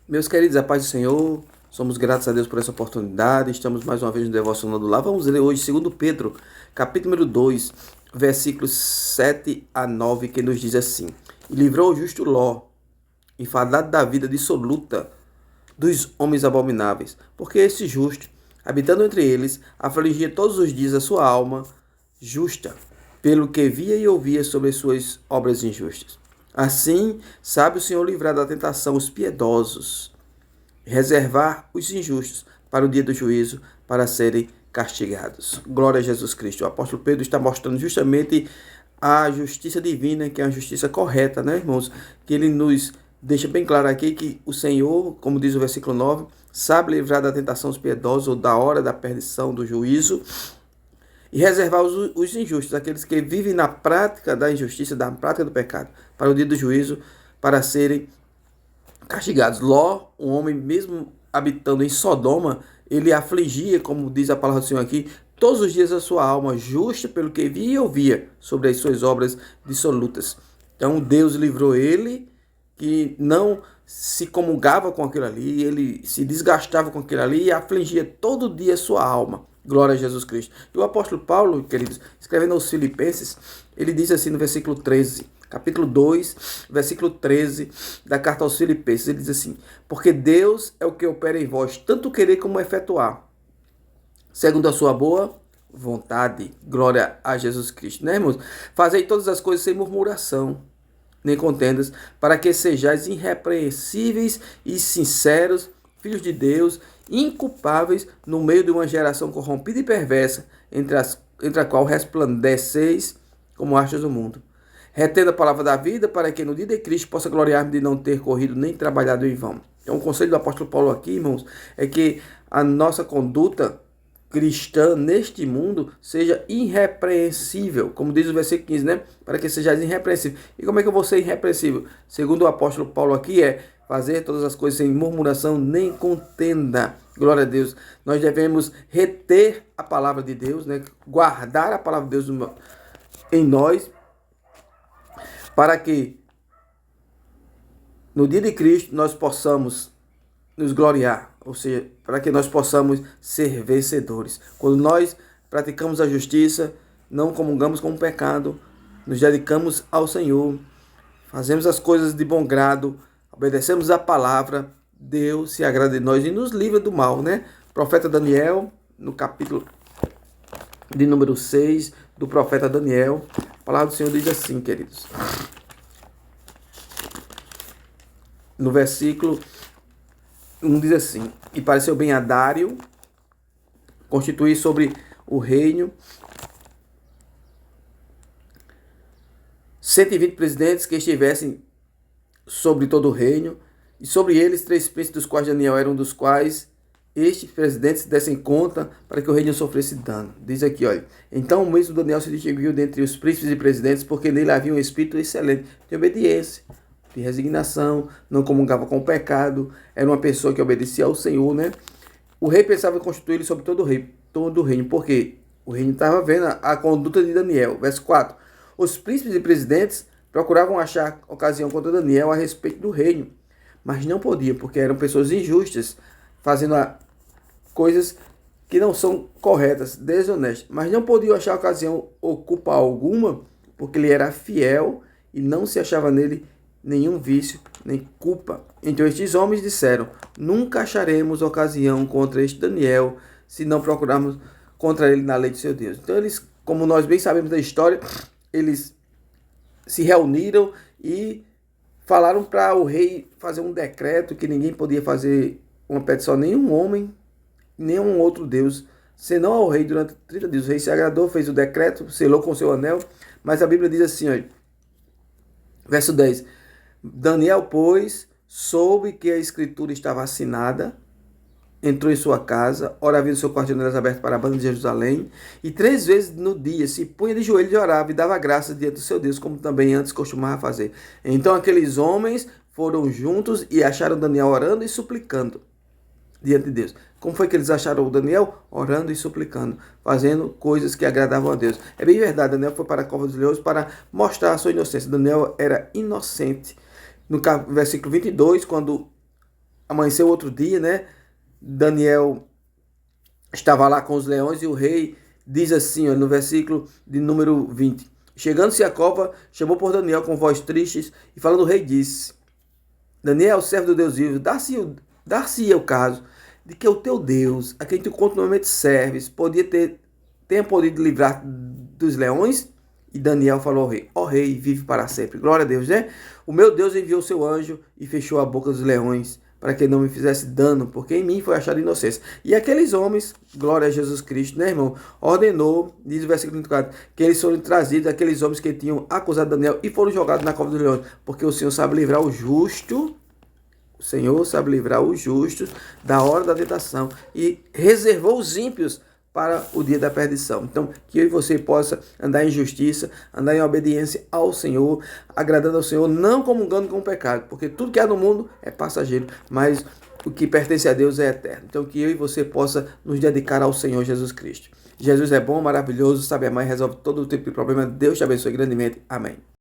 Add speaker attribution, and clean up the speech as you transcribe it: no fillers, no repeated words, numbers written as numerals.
Speaker 1: Meus queridos, a paz do Senhor, somos gratos a Deus por essa oportunidade. Estamos mais uma vez no Devocional do Lar. Vamos ler hoje 2 Pedro, capítulo número 2, versículos 7 a 9, que nos diz assim: E livrou o justo Ló, enfadado da vida dissoluta dos homens abomináveis, porque esse justo, habitando entre eles, afligia todos os dias a sua alma justa, pelo que via e ouvia sobre as suas obras injustas. Assim, sabe o Senhor livrar da tentação os piedosos, reservar os injustos para o dia do juízo, para serem castigados. Glória a Jesus Cristo. O apóstolo Pedro está mostrando justamente a justiça divina, que é a justiça correta, né, irmãos? Que ele nos deixa bem claro aqui que o Senhor, como diz o versículo 9, sabe livrar da tentação os piedosos ou da hora da perdição, do juízo, e reservar os injustos, aqueles que vivem na prática da injustiça, da prática do pecado, para o dia do juízo, para serem castigados. Ló, um homem mesmo habitando em Sodoma, ele afligia, como diz a palavra do Senhor aqui, todos os dias a sua alma justa pelo que via e ouvia sobre as suas obras dissolutas. Então Deus livrou ele, que não se comungava com aquilo ali, ele se desgastava com aquilo ali e afligia todo dia a sua alma. Glória a Jesus Cristo. E o apóstolo Paulo, queridos, escrevendo aos Filipenses, ele diz assim no versículo 13, capítulo 2, versículo 13 da carta aos Filipenses, ele diz assim: Porque Deus é o que opera em vós, tanto querer como efetuar, segundo a sua boa vontade. Glória a Jesus Cristo, né, irmãos? Fazei todas as coisas sem murmuração, nem contendas, para que sejais irrepreensíveis e sinceros, filhos de Deus, inculpáveis no meio de uma geração corrompida e perversa, entre a qual resplandeceis como astros do mundo. Retendo a palavra da vida, para que no dia de Cristo possa gloriar-me de não ter corrido nem trabalhado em vão. Então, o conselho do apóstolo Paulo aqui, irmãos, é que a nossa conduta cristã neste mundo seja irrepreensível, como diz o versículo 15, né? Para que sejais irrepreensível. E como é que eu vou ser irrepreensível? Segundo o apóstolo Paulo aqui, é fazer todas as coisas sem murmuração nem contenda. Glória a Deus. Nós devemos reter a palavra de Deus, né? Guardar a palavra de Deus em nós, para que no dia de Cristo nós possamos nos gloriar, ou seja, para que nós possamos ser vencedores. Quando nós praticamos a justiça, não comungamos com o pecado, nos dedicamos ao Senhor, fazemos as coisas de bom grado, obedecemos a palavra, Deus se agrada de nós e nos livra do mal, né? O profeta Daniel, no capítulo de número 6 do profeta Daniel, a palavra do Senhor diz assim, queridos, no versículo 1 diz assim: E pareceu bem a Dário constituir sobre o reino 120 presidentes que estivessem sobre todo o reino, e sobre eles 3 príncipes, dos quais Daniel era um dos quais estes presidentes dessem conta para que o reino não sofresse dano. Diz aqui, olha: Então o mesmo Daniel se distinguiu dentre os príncipes e presidentes, porque nele havia um espírito excelente de obediência, de resignação, não comungava com o pecado, era uma pessoa que obedecia ao Senhor, né? O rei pensava em constituir-lhe sobre todo o reino, porque o reino estava vendo a conduta de Daniel. Verso 4. Os príncipes e presidentes procuravam achar ocasião contra Daniel a respeito do reino, mas não podiam, porque eram pessoas injustas, fazendo coisas que não são corretas, desonestas, mas não podiam achar ocasião ou culpa alguma, porque ele era fiel e não se achava nele nenhum vício, nem culpa. Então estes homens disseram: Nunca acharemos ocasião contra este Daniel, se não procurarmos contra ele na lei de seu Deus. Então eles, como nós bem sabemos da história, eles se reuniram e falaram para o rei fazer um decreto que ninguém podia fazer uma petição a nenhum homem, nenhum outro Deus, senão ao rei durante 30 dias. O rei se agradou, fez o decreto, selou com seu anel, mas a Bíblia diz assim, olha, verso 10: Daniel, pois, soube que a escritura estava assinada, entrou em sua casa, orava no seu quarto de janelas abertas para a banda de Jerusalém, e 3 vezes no dia se punha de joelhos e orava e dava graças diante do seu Deus, como também antes costumava fazer. Então aqueles homens foram juntos e acharam Daniel orando e suplicando diante de Deus. Como foi que eles acharam o Daniel? Orando e suplicando, fazendo coisas que agradavam a Deus. É bem verdade, Daniel foi para a cova dos leões para mostrar a sua inocência. Daniel era inocente. No versículo 22, quando amanheceu outro dia, né? Daniel estava lá com os leões e o rei diz assim, ó, no versículo de número 20. Chegando-se à cova, chamou por Daniel com voz tristes e falando o rei disse: Daniel, servo do Deus vivo, dar-se-ia o caso de que o teu Deus, a quem tu continuamente serves, tenha podido livrar dos leões? E Daniel falou ao rei: Ó rei, vive para sempre. Glória a Deus, né? O meu Deus enviou seu anjo e fechou a boca dos leões, para que não me fizesse dano, porque em mim foi achada inocência. E aqueles homens, glória a Jesus Cristo, né, irmão? Ordenou, diz o versículo 24, que eles foram trazidos, aqueles homens que tinham acusado Daniel, e foram jogados na cova dos leões, porque o Senhor sabe livrar o justo. O Senhor sabe livrar os justos da hora da tentação e reservou os ímpios para o dia da perdição. Então, que eu e você possa andar em justiça, andar em obediência ao Senhor, agradando ao Senhor, não comungando com o pecado, porque tudo que há no mundo é passageiro, mas o que pertence a Deus é eterno. Então, que eu e você possa nos dedicar ao Senhor Jesus Cristo. Jesus é bom, maravilhoso, sabe amar e resolve todo tipo de problema. Deus te abençoe grandemente. Amém.